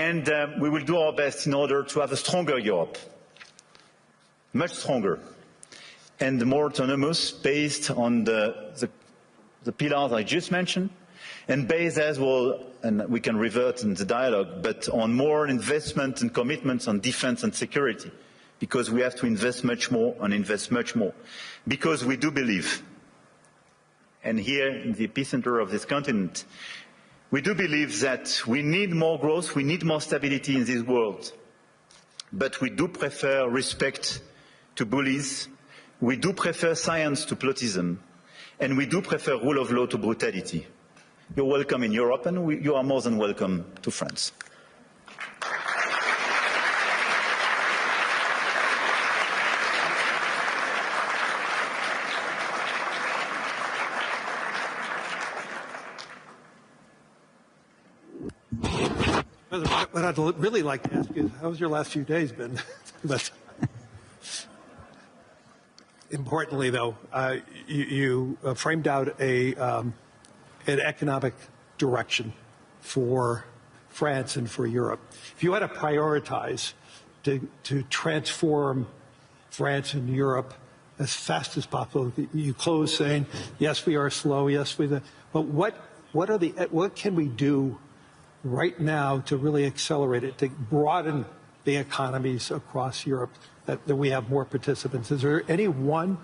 And we will do our best in order to have a stronger Europe, much stronger, and more autonomous, based on the pillars I just mentioned, and based as well, and we can revert in the dialogue, but on more investment and commitments on defense and security, because we have to invest much more and invest much more. Because we do believe, and here in the epicenter of this continent, we do believe that we need more growth, we need more stability in this world, but we do prefer respect to bullies, we do prefer science to plotism, and we do prefer rule of law to brutality. You're welcome in Europe, and you are more than welcome to France. What I'd really like to ask you is, how has your last few days been? But importantly, though, you framed out an economic direction for France and for Europe. If you had to prioritize to transform France and Europe as fast as possible, you close saying, yes, we are slow, yes, but what can we do right now to really accelerate it, to broaden the economies across Europe, that we have more participants? Is there any one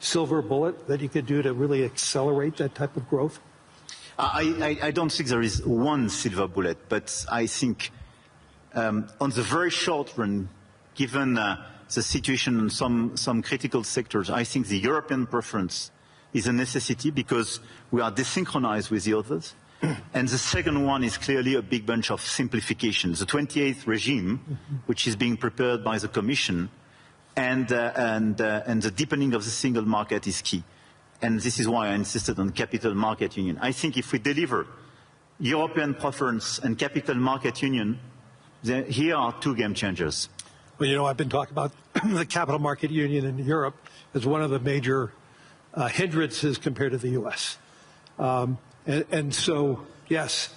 silver bullet that you could do to really accelerate that type of growth? I don't think there is one silver bullet, but I think on the very short run, given the situation in some critical sectors, I think the European preference is a necessity because we are desynchronized with the others. And the second one is clearly a big bunch of simplification. The 28th regime, which is being prepared by the Commission, and the deepening of the single market is key. And this is why I insisted on capital market union. I think if we deliver European preference and capital market union, here are two game changers. Well, you know, I've been talking about the capital market union in Europe as one of the major hindrances compared to the U.S. And so, yes,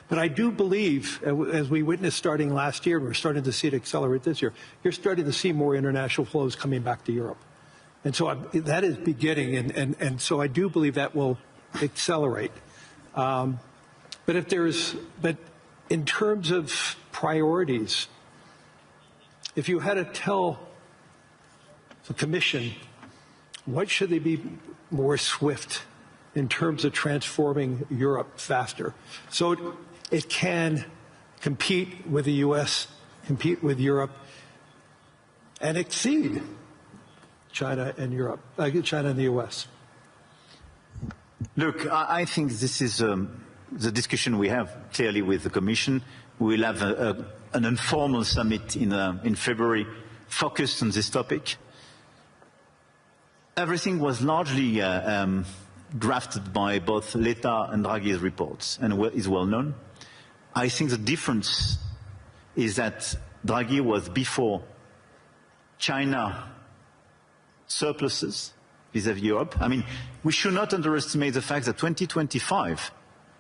but I do believe, as we witnessed starting last year, we're starting to see it accelerate this year, you're starting to see more international flows coming back to Europe. And so that is beginning, and so I do believe that will accelerate. But in terms of priorities, if you had to tell the Commission, what should they be more swift in terms of transforming Europe faster, so it can compete with the U.S., compete with Europe, and exceed China and Europe, China and the U.S.? Look, I think this is the discussion we have clearly with the Commission. We will have an informal summit in February focused on this topic. Everything was largely drafted by both Letta and Draghi's reports and is well known. I think the difference is that Draghi was before China surpluses vis-à-vis Europe. I mean, we should not underestimate the fact that 2025,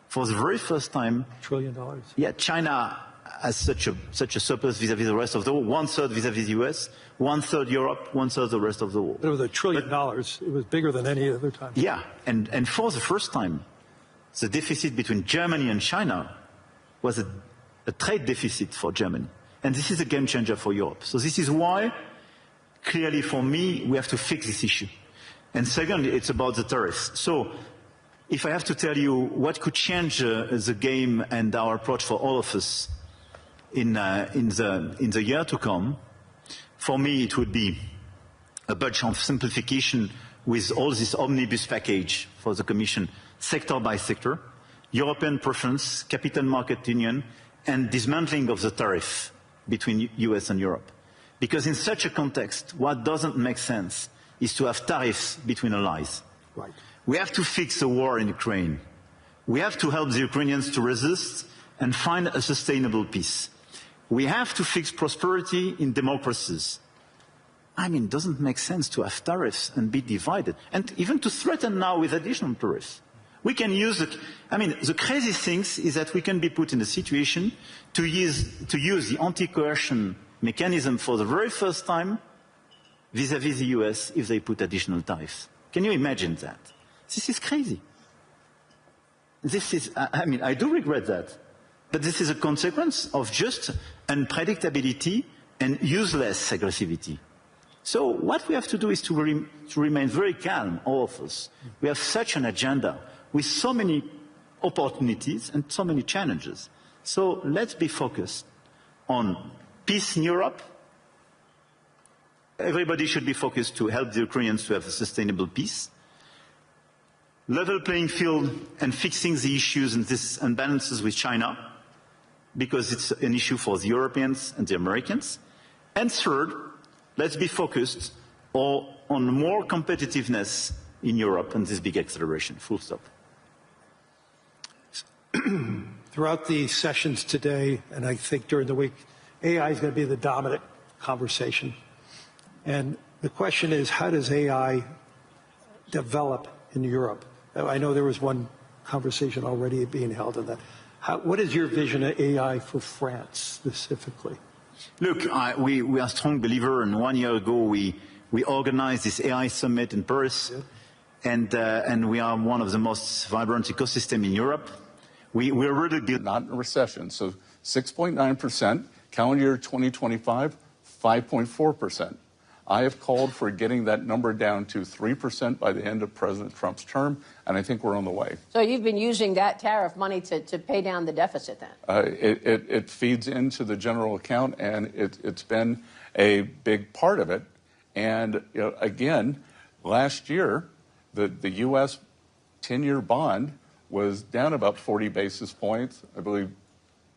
for the very first time, $1 trillion. Yeah, China has such a surplus vis-à-vis the rest of the world, 1/3 vis-à-vis the US, 1/3 Europe, 1/3 the rest of the world. But it was $1 trillion. It was bigger than any other time. Yeah, and for the first time, the deficit between Germany and China was a trade deficit for Germany. And this is a game changer for Europe. So this is why, clearly for me, we have to fix this issue. And second, it's about the tariffs. So if I have to tell you what could change the game and our approach for all of us in the year to come, for me it would be a bunch of simplification with all this omnibus package for the Commission, sector by sector, European preference, capital market union, and dismantling of the tariff between US and Europe. Because in such a context, what doesn't make sense is to have tariffs between allies. Right. We have to fix the war in Ukraine. We have to help the Ukrainians to resist and find a sustainable peace. We have to fix prosperity in democracies. I mean, it doesn't make sense to have tariffs and be divided, and even to threaten now with additional tariffs. We can use the crazy things is that we can be put in a situation to use the anti-coercion mechanism for the very first time vis-à-vis the US if they put additional tariffs. Can you imagine that? This is crazy. This is, I do regret that. But this is a consequence of just unpredictability and useless aggressivity. So what we have to do is to remain very calm, all of us. We have such an agenda with so many opportunities and so many challenges. So let's be focused on peace in Europe. Everybody should be focused to help the Ukrainians to have a sustainable peace. Level playing field and fixing the issues and these imbalances with China, because it's an issue for the Europeans and the Americans. And third, let's be focused on more competitiveness in Europe and this big acceleration, full stop. Throughout the sessions today, and I think during the week, AI is going to be the dominant conversation. And the question is, how does AI develop in Europe? I know there was one conversation already being held on that. What is your vision of AI for France specifically? Look, we are a strong believer, and 1 year ago we organized this AI summit in Paris, yeah. And we are one of the most vibrant ecosystems in Europe. We're really not in a recession, so 6.9%, calendar year 2025, 5.4%. I have called for getting that number down to 3% by the end of President Trump's term, and I think we're on the way. So you've been using that tariff money to pay down the deficit then? It feeds into the general account, and it's been a big part of it. And again, last year, the U.S. 10-year bond was down about 40 basis points. I believe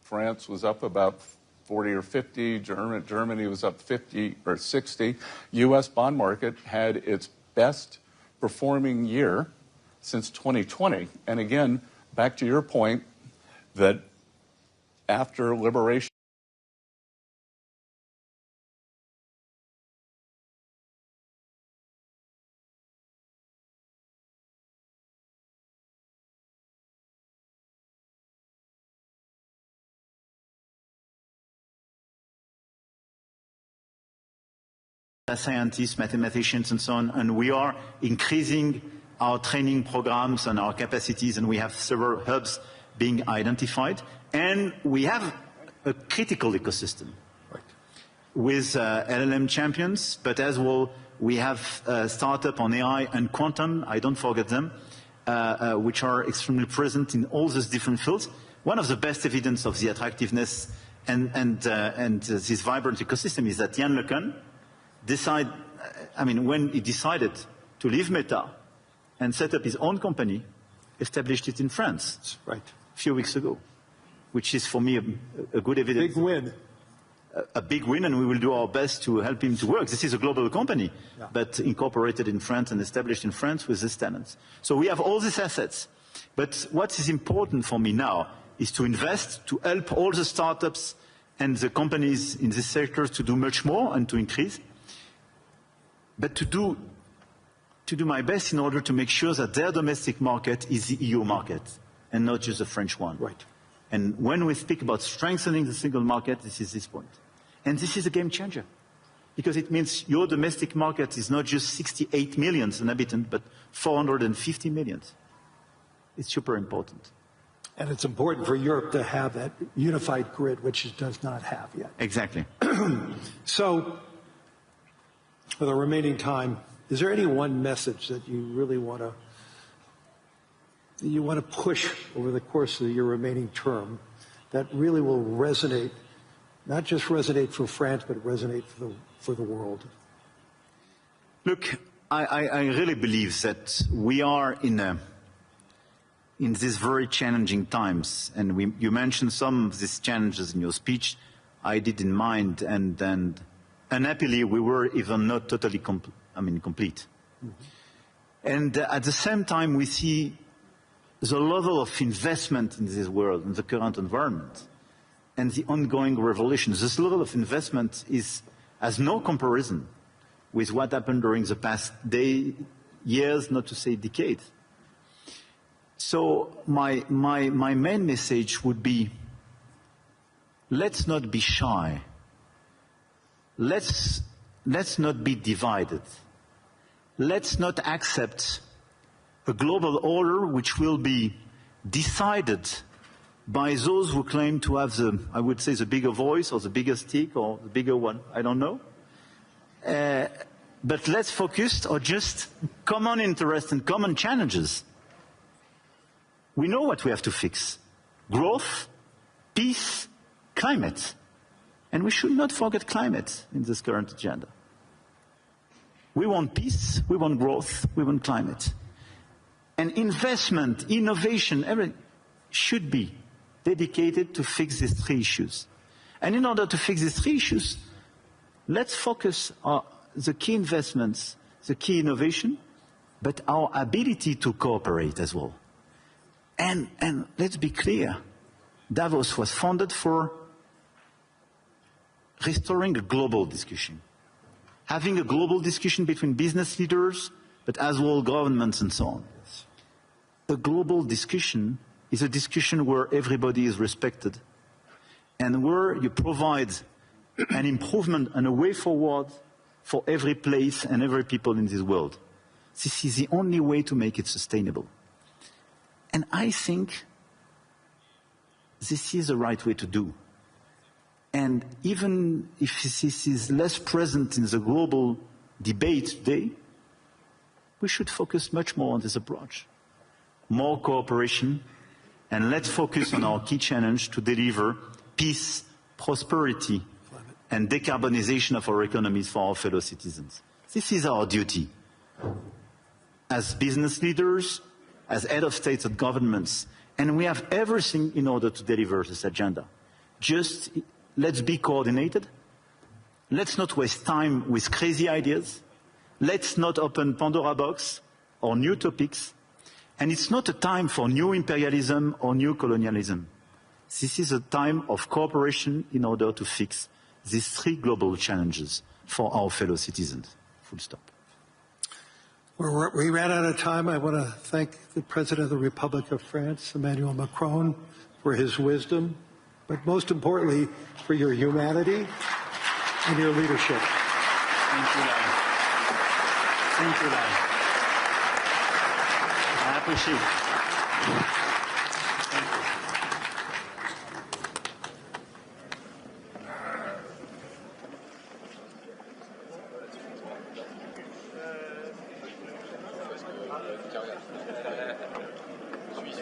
France was up about 40 or 50. Germany was up 50 or 60. U.S. bond market had its best performing year since 2020. And again, back to your point that after liberation, scientists, mathematicians, and so on, and we are increasing our training programs and our capacities, and we have several hubs being identified, and we have a critical ecosystem with LLM champions, but as well we have startup on AI and quantum, I don't forget them, which are extremely present in all these different fields. One of the best evidence of the attractiveness and this vibrant ecosystem is that Jan LeCun when he decided to leave Meta and set up his own company, established it in France, right, a few weeks ago, which is for me a good evidence. Big win. A big win, and we will do our best to help him to work. This is a global company, yeah, but incorporated in France and established in France with these talents. So we have all these assets. But what is important for me now is to invest, to help all the startups and the companies in this sector to do much more and to increase. But to do my best in order to make sure that their domestic market is the EU market and not just the French one. Right. And when we speak about strengthening the single market, this is this point. And this is a game changer, because it means your domestic market is not just 68 million inhabitants, but 450 million. It's super important. And it's important for Europe to have that unified grid, which it does not have yet. Exactly. So, for the remaining time, is there any one message that you really want to push over the course of your remaining term that really will resonate, not just resonate for France, but resonate for the world? Look, I really believe that we are in these very challenging times, and you mentioned some of these challenges in your speech. I did in mind, and unhappily, we were even not totally complete. Mm-hmm. And at the same time, we see the level of investment in this world, in the current environment, and the ongoing revolution. This level of investment has no comparison with what happened during the past years, not to say decades. So my main message would be, let's not be shy. Let's not be divided. Let's not accept a global order which will be decided by those who claim to have the, I would say, the bigger voice or the bigger stick or the bigger one, I don't know. But let's focus on just common interests and common challenges. We know what we have to fix. Growth, peace, climate. And we should not forget climate in this current agenda. We want peace, we want growth, we want climate. And investment, innovation, everything should be dedicated to fix these three issues. And in order to fix these three issues, let's focus on the key investments, the key innovation, but our ability to cooperate as well. And let's be clear, Davos was founded for restoring a global discussion, having a global discussion between business leaders, but as well governments and so on. A global discussion is a discussion where everybody is respected and where you provide an improvement and a way forward for every place and every people in this world. This is the only way to make it sustainable. And I think this is the right way to do. And even if this is less present in the global debate today, we should focus much more on this approach. More cooperation, and let's focus on our key challenge to deliver peace, prosperity, and decarbonization of our economies for our fellow citizens. This is our duty. As business leaders, as head of states and governments, and we have everything in order to deliver this agenda. Just let's be coordinated. Let's not waste time with crazy ideas. Let's not open Pandora box or new topics. And it's not a time for new imperialism or new colonialism. This is a time of cooperation in order to fix these three global challenges for our fellow citizens. Full stop. We ran out of time. I want to thank the President of the Republic of France, Emmanuel Macron, for his wisdom, but most importantly, for your humanity and your leadership. Thank you, Larry. Thank you, Larry. I appreciate it.